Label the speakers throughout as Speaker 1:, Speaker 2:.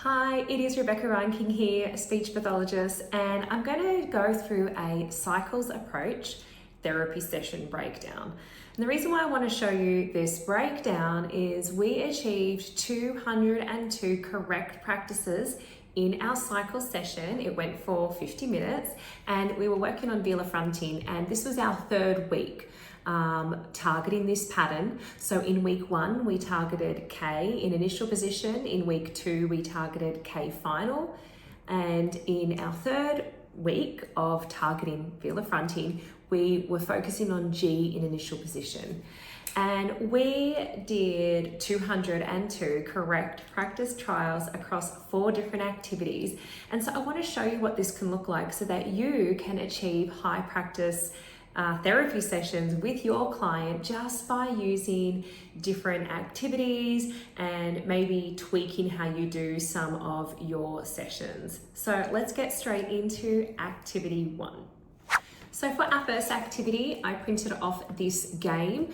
Speaker 1: Hi, it is Rebecca Reinking here, a speech pathologist, and I'm going to go through a cycles approach therapy session breakdown. And the reason why I want to show you this breakdown is we achieved 202 correct practices in our cycle session. It went for 50 minutes and we were working on Velar fronting, and this was our third week. Targeting this pattern. So in week 1, we targeted K in initial position. In week 2, we targeted K final. And in our third week of targeting Velar fronting, we were focusing on G in initial position. And we did 202 correct practice trials across 4 different activities. And so I want to show you what this can look like so that you can achieve high practice therapy sessions with your client just by using different activities and maybe tweaking how you do some of your sessions. So let's get straight into activity 1. So for our first activity, I printed off this game.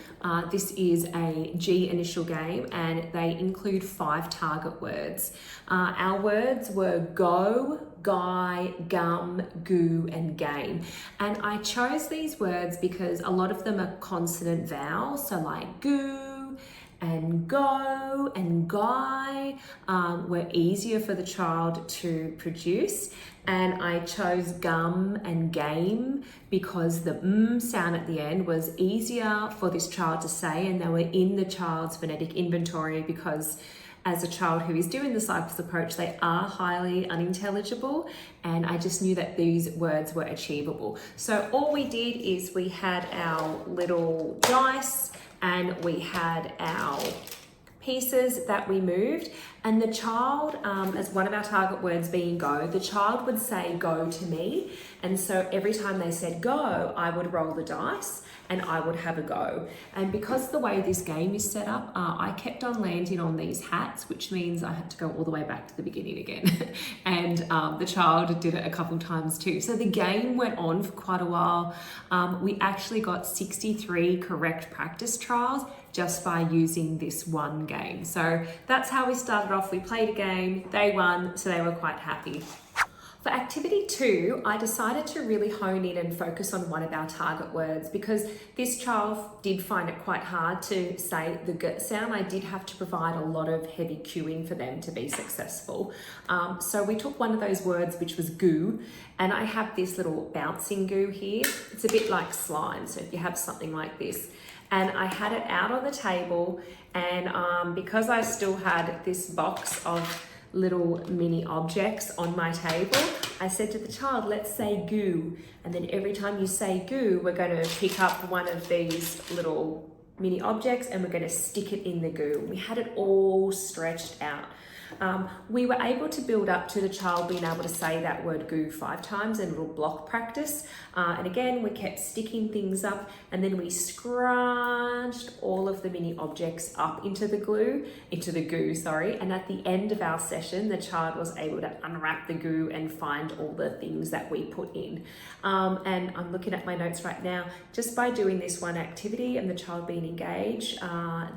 Speaker 1: This is a G initial game and they include 5 target words. Our words were go, guy, gum, goo, and game. And I chose these words because a lot of them are consonant vowels, so like goo and go and guy were easier for the child to produce. And I chose gum and game because the sound at the end was easier for this child to say, and they were in the child's phonetic inventory because as a child who is doing the cycles approach, they are highly unintelligible, and I just knew that these words were achievable. So all we did is we had our little dice and we had our pieces that we moved, and the child, as one of our target words being go, the child would say go to me, and so every time they said go, I would roll the dice and I would have a go. And because the way this game is set up, I kept on landing on these hats, which means I had to go all the way back to the beginning again. And the child did it a couple times too. So the game went on for quite a while. We actually got 63 correct practice trials just by using this one game. So that's how we started off. We played a game, they won, so they were quite happy. For activity 2, I decided to really hone in and focus on one of our target words because this child did find it quite hard to say the G sound. I did have to provide a lot of heavy cueing for them to be successful. So we took one of those words, which was goo, and I have this little bouncing goo here. It's a bit like slime, so if you have something like this. And I had it out on the table, and because I still had this box of little mini objects on my table, I said to the child, let's say goo. And then every time you say goo, we're going to pick up one of these little mini objects and we're going to stick it in the goo. We had it all stretched out. We were able to build up to the child being able to say that word goo 5 times in a little block practice. And again, we kept sticking things up, and then we scrunched all of the mini objects up into the goo, and at the end of our session, the child was able to unwrap the goo and find all the things that we put in. And I'm looking at my notes right now. Just by doing this one activity and the child being engaged,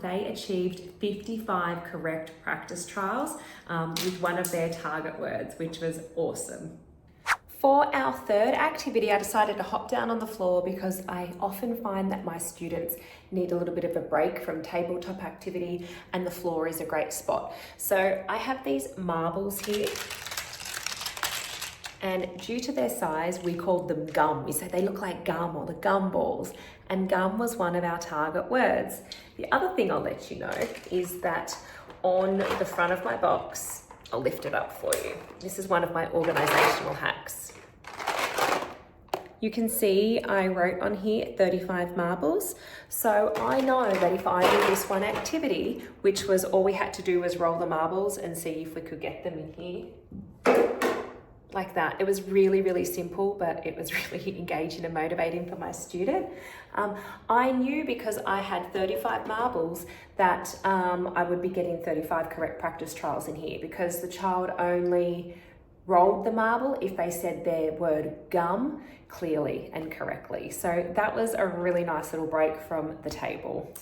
Speaker 1: they achieved 55 correct practice trials with one of their target words, which was awesome. For our third activity, I decided to hop down on the floor because I often find that my students need a little bit of a break from tabletop activity, and the floor is a great spot. So I have these marbles here, and due to their size, we called them gum. We said they look like gum, or the gum balls, and gum was one of our target words. The other thing I'll let you know is that on the front of my box, I'll lift it up for you. This is one of my organizational hacks. You can see I wrote on here 35 marbles. So I know that if I do this one activity, which was all we had to do was roll the marbles and see if we could get them in here, like that. It was really, really simple, but it was really engaging and motivating for my student. I knew because I had 35 marbles that I would be getting 35 correct practice trials in here, because the child only rolled the marble if they said their word gum clearly and correctly. So that was a really nice little break from the table.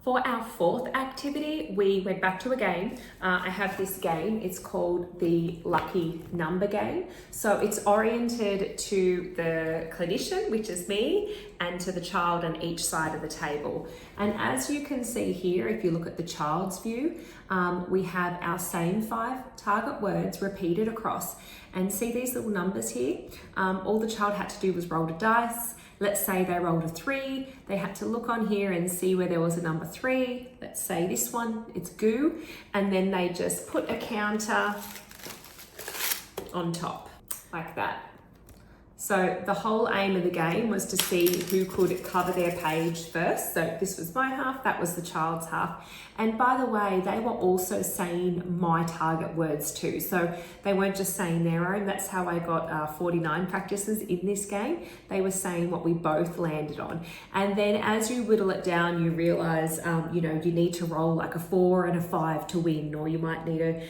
Speaker 1: For our fourth activity, we went back to a game. I have this game, it's called the Lucky Number Game. So it's oriented to the clinician, which is me, and to the child on each side of the table. And as you can see here, if you look at the child's view, we have our same 5 target words repeated across. And see these little numbers here? All the child had to do was roll a dice. Let's say they rolled a 3, they had to look on here and see where there was a number 3. Let's say this one, it's goo. And then they just put a counter on top, like that. So the whole aim of the game was to see who could cover their page first. So this was my half, that was the child's half. And by the way, they were also saying my target words too. So they weren't just saying their own. That's how I got 49 practices in this game. They were saying what we both landed on. And then as you whittle it down, you realize, you need to roll like a 4 and a 5 to win, or you might need to,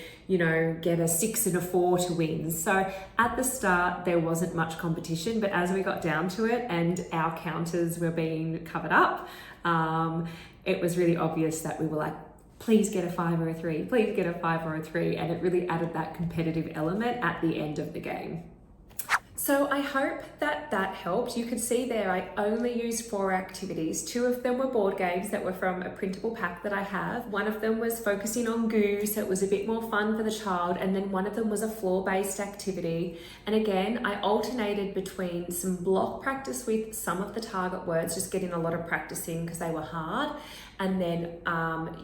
Speaker 1: get a 6 and a 4 to win. So at the start, there wasn't much competition, but as we got down to it and our counters were being covered up, it was really obvious that we were like, please get a 5 or a 3, please get a 5 or a 3. And it really added that competitive element at the end of the game. So I hope that helped. You can see there I only used 4 activities. 2 of them were board games that were from a printable pack that I have. One of them was focusing on goo, so it was a bit more fun for the child. And then one of them was a floor-based activity. And again, I alternated between some block practice with some of the target words, just getting a lot of practice in because they were hard, and then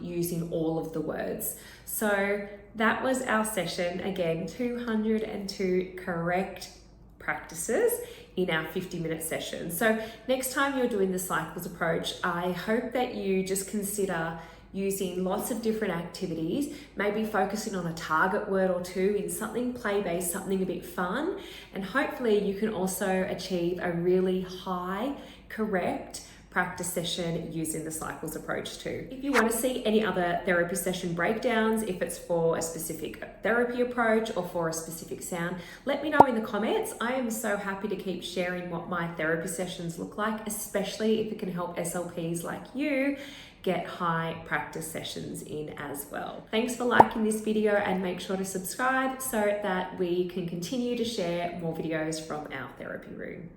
Speaker 1: using all of the words. So that was our session. Again, 202 correct practices in our 50-minute session. So next time you're doing the cycles approach, I hope that you just consider using lots of different activities, maybe focusing on a target word or 2 in something play-based, something a bit fun, and hopefully you can also achieve a really high, correct practice session using the cycles approach too. If you want to see any other therapy session breakdowns, if it's for a specific therapy approach or for a specific sound, let me know in the comments. I am so happy to keep sharing what my therapy sessions look like, especially if it can help SLPs like you get high practice sessions in as well. Thanks for liking this video, and make sure to subscribe so that we can continue to share more videos from our therapy room.